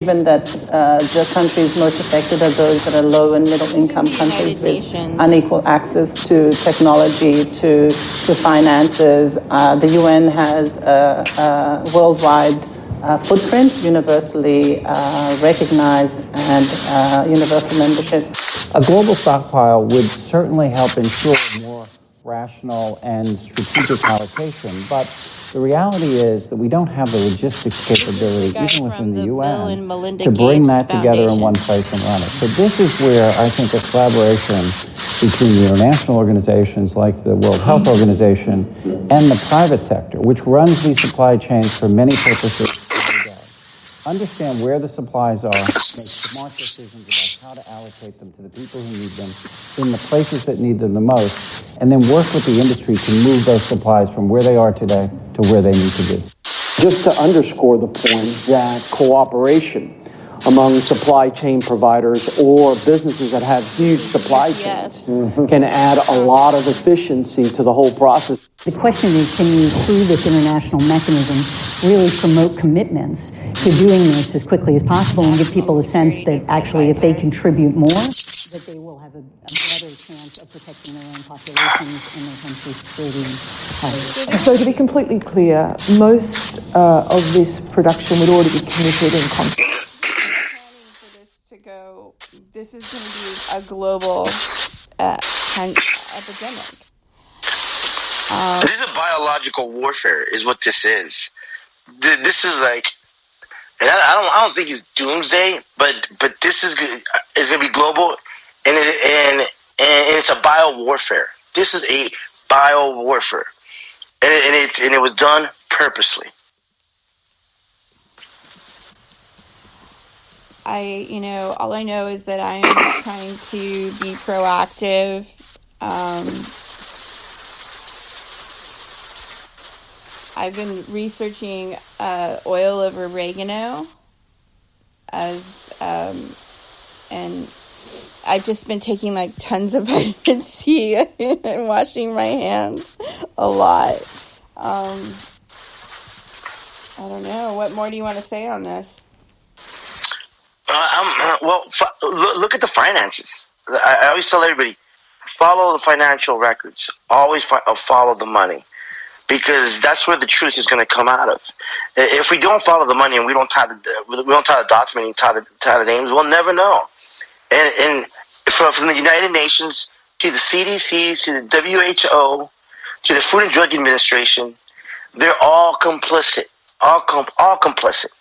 Given that the countries most affected are those that are low and middle income countries with unequal access to technology, to finances. The UN has a worldwide footprint, universally recognized, and universal membership. A global stockpile would certainly help ensure more rational and strategic allocation, but the reality is that we don't have the logistics capability, even within the UN, to bring that together in one place and run it. So this is where I think a collaboration between the international organizations like the World Health Organization and the private sector, which runs these supply chains for many purposes every day, understand where the supplies are, make smart decisions about how to allocate them to the people who need them in the places that need them the most, and then work with the industry to move those supplies from where they are today to where they need to be. Just to underscore the point that cooperation among supply chain providers or businesses that have huge supply chains can add a lot of efficiency to the whole process. The question is, can you, through this international mechanism, really promote commitments to doing this as quickly as possible and give people a sense that actually if they contribute more, that they will have a better chance of protecting their own populations and their country's security and health. So to be completely clear, most of this production would already be committed in contract. This is going to be a global epidemic. This is a biological warfare, is what this is. This is like, and I don't think it's doomsday, but this is going to be global, and it's a bio warfare. This is a bio warfare, and it was done purposely. All I know is that I'm trying to be proactive. I've been researching oil of oregano and I've just been taking like tons of vitamin C and washing my hands a lot. I don't know. What more do you want to say on this? Look at the finances. I always tell everybody, follow the financial records. Always follow the money, because that's where the truth is going to come out of. If we don't follow the money and we don't tie the dots, meaning tie the names, we'll never know. And from the United Nations to the CDC to the WHO to the Food and Drug Administration, they're all complicit. All complicit.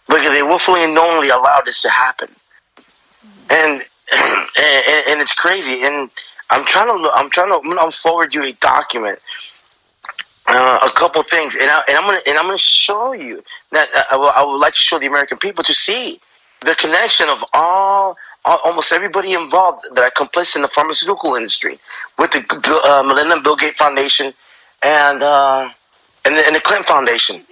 Because they willfully and knowingly allowed this to happen, and it's crazy. And I'm gonna forward you a document, a couple things, and I'm gonna show you that I would like to show the American people to see the connection of almost everybody involved that are complicit in the pharmaceutical industry with the Melinda and Bill Gates Foundation and the Clinton Foundation.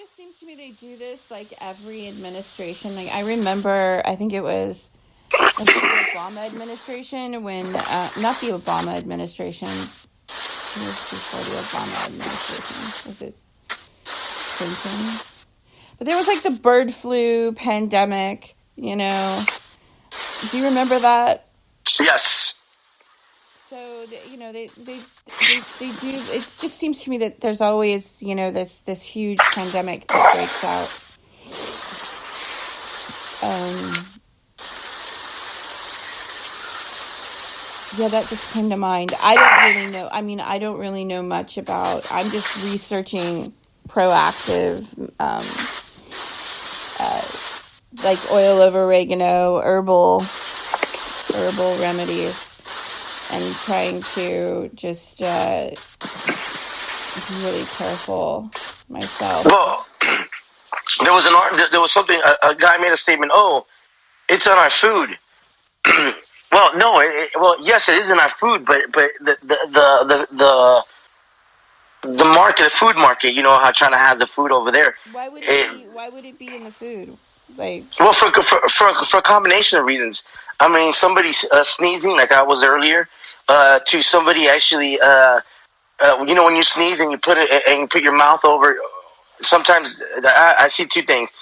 They do this like every administration. Like I remember, I think it was the Obama administration when not the Obama administration. It was before the Obama administration. Was it Clinton? But there was like the bird flu pandemic. Do you remember that? Yes. So they do. It just seems to me that there's always this huge pandemic that breaks out. That just came to mind. I don't really know. I don't really know much about. I'm just researching proactive, like oil of oregano, herbal remedies. And trying to just be really careful myself. Well, there was something. A guy made a statement. Oh, it's on our food. Well, no. Yes, it is in our food, but the market, the food market. How China has the food over there. Why would it be in the food? Well, for a combination of reasons. Somebody sneezing, like I was earlier, to somebody actually, when you sneeze and you put your mouth over. Sometimes I see two things.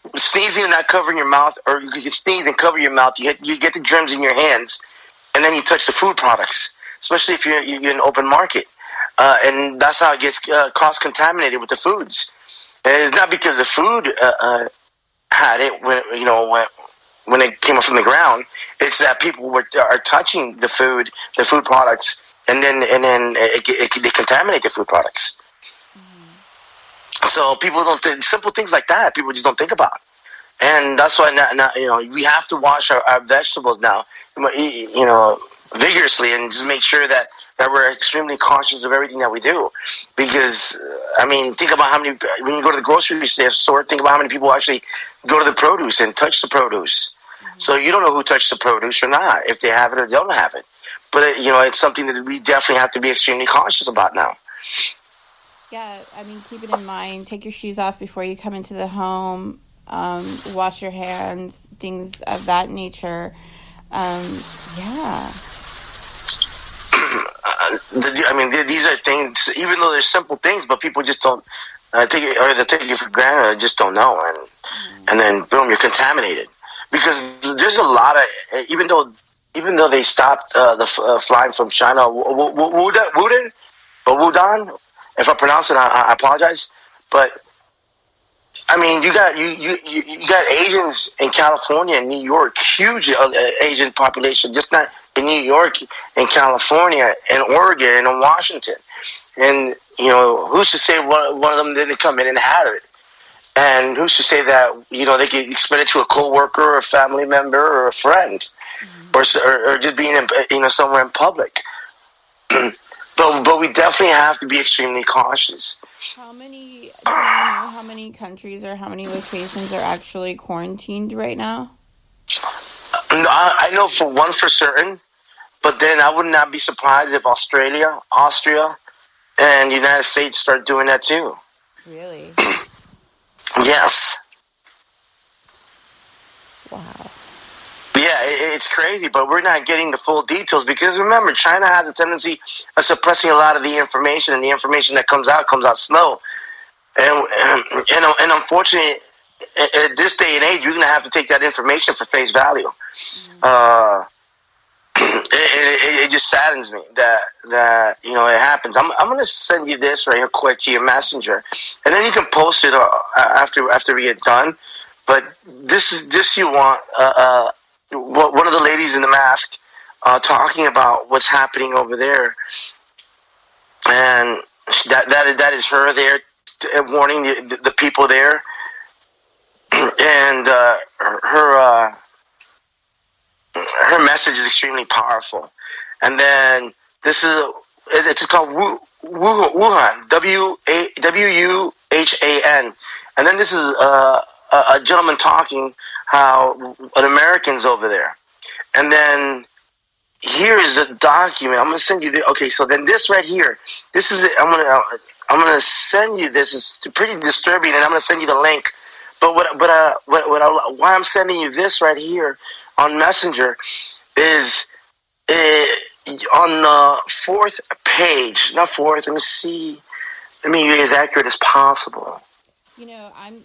sneezing and not covering your mouth, or you can sneeze and cover your mouth. You get the germs in your hands, and then you touch the food products, especially if you're in an open market. And that's how it gets cross-contaminated with the foods. And it's not because the food had it when it came up from the ground. It's that people are touching the food products, and then they contaminate the food products. So people don't think, simple things like that. People just don't think about, and that's why we have to wash our vegetables now, vigorously, and just make sure that we're extremely cautious of everything that we do. Because think about how many, when you go to the grocery store, think about how many people actually go to the produce and touch the produce. So you don't know who touched the produce or not, if they have it or they don't have it. But it's something that we definitely have to be extremely cautious about now. Yeah, keep it in mind. Take your shoes off before you come into the home. Wash your hands, things of that nature. These are things, even though they're simple things, but people just don't take it, or they take it for granted, or just don't know, and then boom, you're contaminated. Because there's a lot of, even though they stopped the flying from China, Wudan, if I pronounce it, I apologize, but you got Asians in California and New York, huge Asian population, just not in New York, in California, in Oregon, and in Washington. And who's to say one of them didn't come in and have it? And who's to say that they could spread it to a coworker, or a family member, or a friend, or just being somewhere in public. But we definitely have to be extremely cautious. Do you know how many countries or how many locations are actually quarantined right now? I know for certain, but then I would not be surprised if Australia, Austria, and the United States start doing that too. Really? Yes. Wow. Yeah, it's crazy, but we're not getting the full details because remember, China has a tendency of suppressing a lot of the information, and the information that comes out slow. And unfortunately, at this day and age, you're going to have to take that information for face value. It just saddens me that it happens. I'm going to send you this right here quick to your messenger, and then you can post it after we get done. But this you want one of the ladies in the mask talking about what's happening over there, and that is her there warning the people there, and her message is extremely powerful. And then it's called Wuhan, Wuhan, and then this is a gentleman talking how an American's over there, and then here's a document. I'm gonna send you okay, so then this right here, this is it. I'm gonna send you this. It's pretty disturbing, and I'm gonna send you the link. But why I'm sending you this right here on Messenger is on the fourth page. Not fourth. Let me see. Let me be as accurate as possible.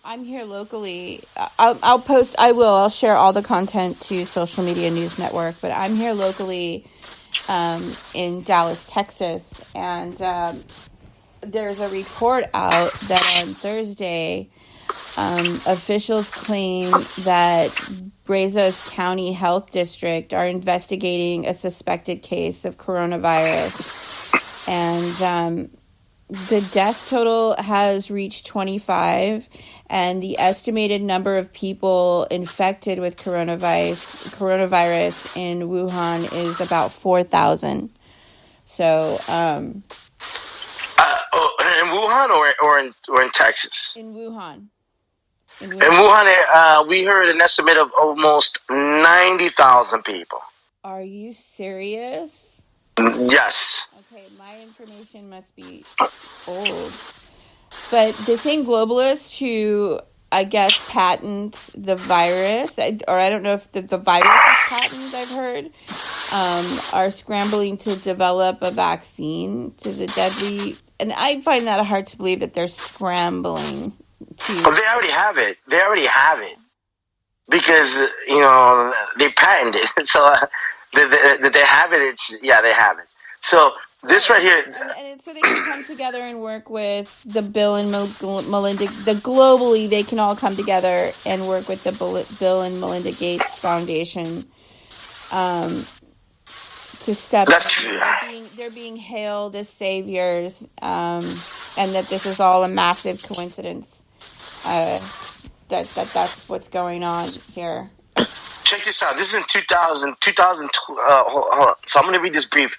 I'm here locally. I'll share all the content to Social Media News Network, but I'm here locally in Dallas, Texas, and there's a report out that on Thursday, officials claim that Brazos County Health District are investigating a suspected case of coronavirus, and the death total has reached 25, and the estimated number of people infected with coronavirus in Wuhan is about 4,000. So, in Wuhan or in Texas? In Wuhan. In Wuhan, we heard an estimate of almost 90,000 people. Are you serious? Yes. Okay, my information must be old. But the same globalists who, I guess, patent the virus, or I don't know if the virus is patent, I've heard, are scrambling to develop a vaccine to the deadly. And I find that hard to believe that they're scrambling Well, they already have it. They already have it because they patented it. So they have it. They have it. So this right here, and so they can come together and work with the Bill and Melinda. Globally, they can all come together and work with the Bill and Melinda Gates Foundation. To step in. They're being hailed as saviors, and that this is all a massive coincidence. That's what's going on here. Check this out. This is in 2000. Hold on. So I'm going to read this brief.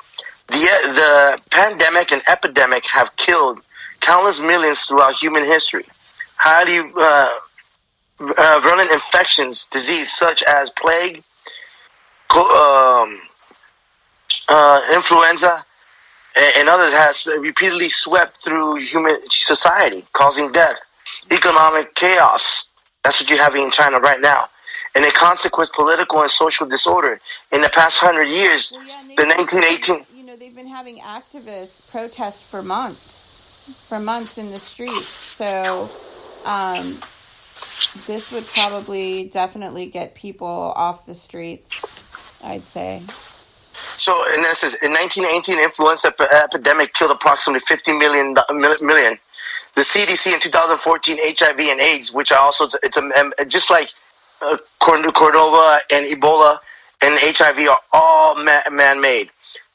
The pandemic and epidemic have killed countless millions throughout human history. Highly virulent infections, disease such as plague, influenza, and others has repeatedly swept through human society, causing death, economic chaos. That's what you're having in China right now. And a consequent political and social disorder. In the past 100 years, the 1918... they've been having activists protest for months in the streets. So this would probably definitely get people off the streets, I'd say. So, and then it says, in 1918, influenza epidemic killed approximately 50 million. The CDC in 2014, HIV and AIDS, which are also, just like Cordova and Ebola and HIV are all man-made,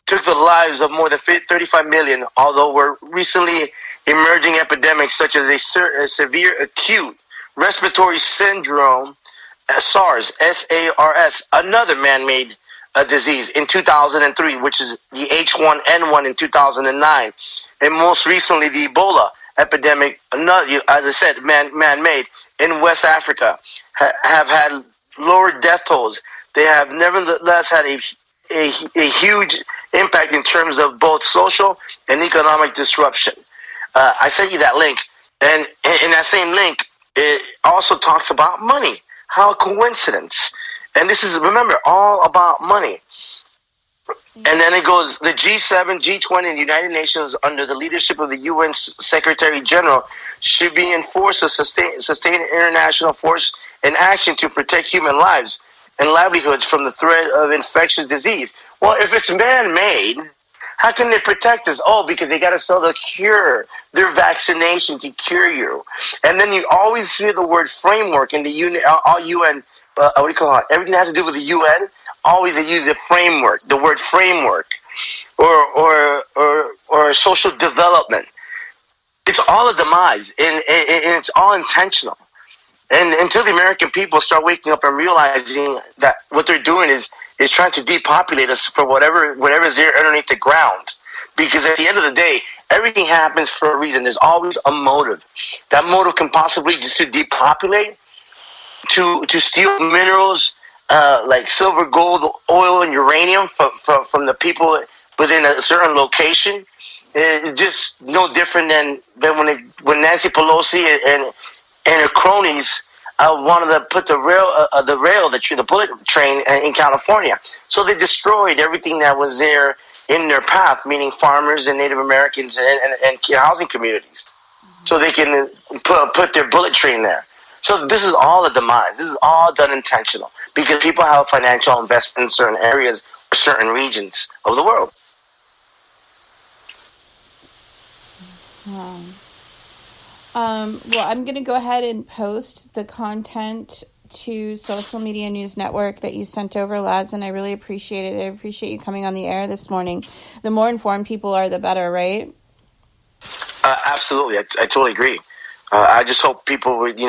took the lives of more than 35 million, although were recently emerging epidemics such as a severe acute respiratory syndrome, SARS, SARS, another man-made disease in 2003, which is the H1N1 in 2009, and most recently the Ebola epidemic, another, as I said, man-made in West Africa, have had lower death tolls. They have nevertheless had a huge impact in terms of both social and economic disruption. I sent you that link, and in that same link, it also talks about money. How a coincidence. And this is, remember, all about money. And then it goes, the G7, G20, and the United Nations, under the leadership of the UN Secretary General, should be enforced to sustain international force and action to protect human lives and livelihoods from the threat of infectious disease. Well, if it's man-made, how can they protect us? Oh, because they got to sell the cure, their vaccination to cure you. And then you always hear the word framework in the UN, what do you call it? Everything that has to do with the UN, always they use a framework, the word framework, or social development. It's all a demise, and it's all intentional. And until the American people start waking up and realizing that what they're doing is trying to depopulate us for whatever's there underneath the ground. Because at the end of the day, everything happens for a reason. There's always a motive. That motive can possibly just to depopulate, to steal minerals like silver, gold, oil, and uranium from the people within a certain location. It's just no different than when Nancy Pelosi and her cronies wanted to put the bullet train in California. So they destroyed everything that was there in their path, meaning farmers and Native Americans and housing communities. So they can put their bullet train there. So this is all a demise. This is all done intentional because people have financial investment in certain areas or certain regions of the world. Well, I'm going to go ahead and post the content to Social Media News Network that you sent over, lads, and I really appreciate it. I appreciate you coming on the air this morning. The more informed people are, the better, right? Absolutely. I totally agree. I just hope people would be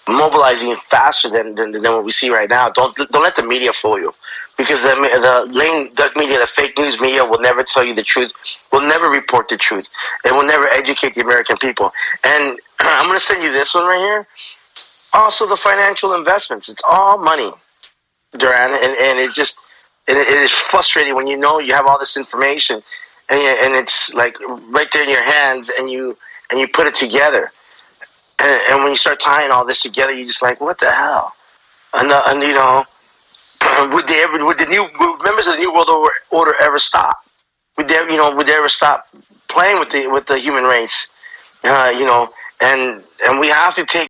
mobilizing faster than what we see right now. Don't let the media fool you, because the lame duck media, the fake news media, will never tell you the truth, will never report the truth, and will never educate the American people. And I'm going to send you this one right here. Also, the financial investments. It's all money, Duran, and it is frustrating when you know you have all this information and it's like right there in your hands, and you put it together. And when you start tying all this together, you're just like, what the hell? And would the new members of the New World Order ever stop? Would they ever stop playing with the human race, and we have to take